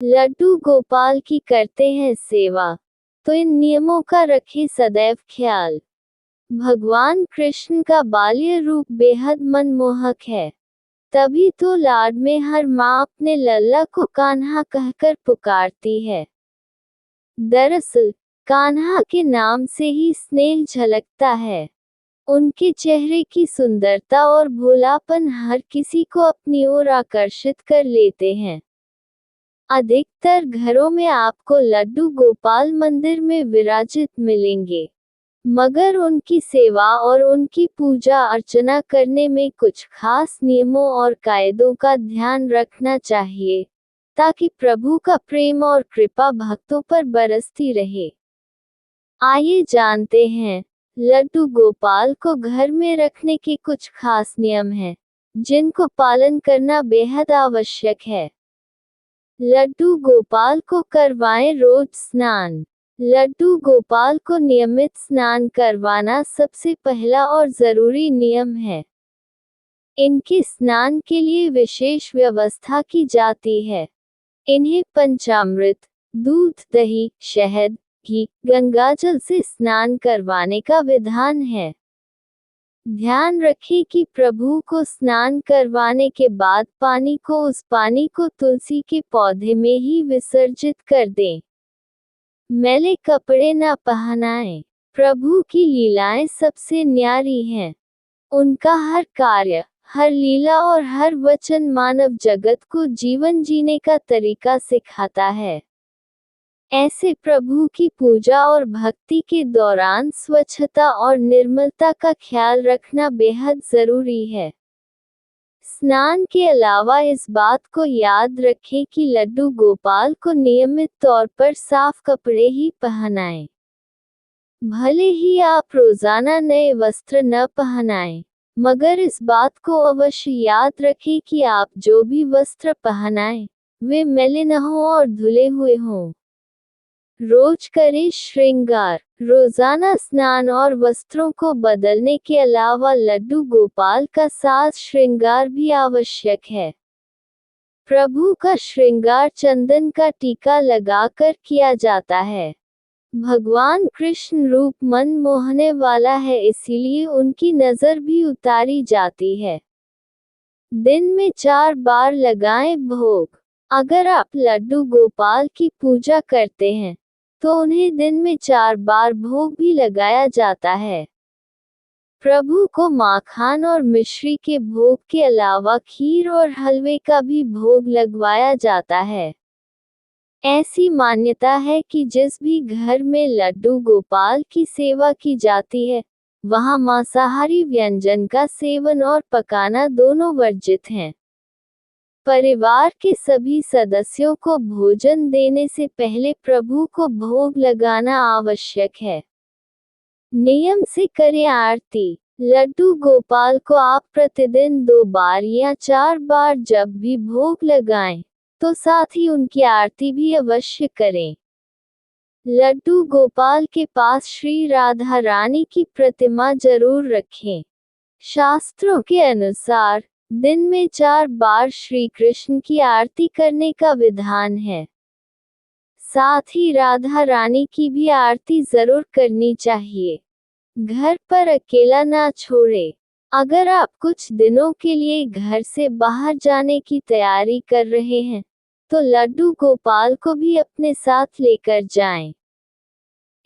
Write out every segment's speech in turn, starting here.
लड्डू गोपाल की करते हैं सेवा, तो इन नियमों का रखें सदैव ख्याल। भगवान कृष्ण का बाल्य रूप बेहद मनमोहक है। तभी तो लाड में हर माँ अपने लल्ला को कान्हा कहकर पुकारती है। दरअसल कान्हा के नाम से ही स्नेह झलकता है। उनके चेहरे की सुंदरता और भोलापन हर किसी को अपनी ओर आकर्षित कर लेते हैं। अधिकतर घरों में आपको लड्डू गोपाल मंदिर में विराजित मिलेंगे, मगर उनकी सेवा और उनकी पूजा अर्चना करने में कुछ खास नियमों और कायदों का ध्यान रखना चाहिए, ताकि प्रभु का प्रेम और कृपा भक्तों पर बरसती रहे। आइए जानते हैं, लड्डू गोपाल को घर में रखने के कुछ खास नियम हैं, जिनको पालन करना बेहद आवश्यक है। लड्डू गोपाल को करवाएं रोज स्नान। लड्डू गोपाल को नियमित स्नान करवाना सबसे पहला और जरूरी नियम है। इनके स्नान के लिए विशेष व्यवस्था की जाती है। इन्हें पंचामृत, दूध, दही, शहद, घी, गंगाजल से स्नान करवाने का विधान है। ध्यान रखें कि प्रभु को स्नान करवाने के बाद उस पानी को तुलसी के पौधे में ही विसर्जित कर दें। मैले कपड़े न पहनाएं। प्रभु की लीलाएं सबसे न्यारी हैं। उनका हर कार्य, हर लीला और हर वचन मानव जगत को जीवन जीने का तरीका सिखाता है। ऐसे प्रभु की पूजा और भक्ति के दौरान स्वच्छता और निर्मलता का ख्याल रखना बेहद जरूरी है। स्नान के अलावा इस बात को याद रखें कि लड्डू गोपाल को नियमित तौर पर साफ कपड़े ही पहनाएं। भले ही आप रोजाना नए वस्त्र न पहनाएं, मगर इस बात को अवश्य याद रखें कि आप जो भी वस्त्र पहनाएं, वे मैले न हों और धुले हुए हों। रोज करें श्रृंगार। रोजाना स्नान और वस्त्रों को बदलने के अलावा लड्डू गोपाल का साज श्रृंगार भी आवश्यक है। प्रभु का श्रृंगार चंदन का टीका लगाकर किया जाता है। भगवान कृष्ण रूप मन मोहने वाला है, इसीलिए उनकी नजर भी उतारी जाती है। दिन में 4 बार लगाएं भोग। अगर आप लड्डू गोपाल की पूजा करते हैं, तो उन्हें दिन में 4 बार भोग भी लगाया जाता है। प्रभु को माखन और मिश्री के भोग के अलावा खीर और हलवे का भी भोग लगवाया जाता है। ऐसी मान्यता है कि जिस भी घर में लड्डू गोपाल की सेवा की जाती है, वहां मांसाहारी व्यंजन का सेवन और पकाना दोनों वर्जित हैं। परिवार के सभी सदस्यों को भोजन देने से पहले प्रभु को भोग लगाना आवश्यक है। नियम से करें आरती। लड्डू गोपाल को आप प्रतिदिन 2 बार या 4 बार जब भी भोग लगाएं, तो साथ ही उनकी आरती भी अवश्य करें। लड्डू गोपाल के पास श्री राधा रानी की प्रतिमा जरूर रखें। शास्त्रों के अनुसार दिन में 4 बार श्री कृष्ण की आरती करने का विधान है। साथ ही राधा रानी की भी आरती जरूर करनी चाहिए। घर पर अकेला ना छोड़े। अगर आप कुछ दिनों के लिए घर से बाहर जाने की तैयारी कर रहे हैं, तो लड्डू गोपाल को भी अपने साथ लेकर जाएं।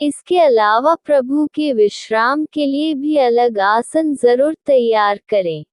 इसके अलावा प्रभु के विश्राम के लिए भी अलग आसन जरूर तैयार करें।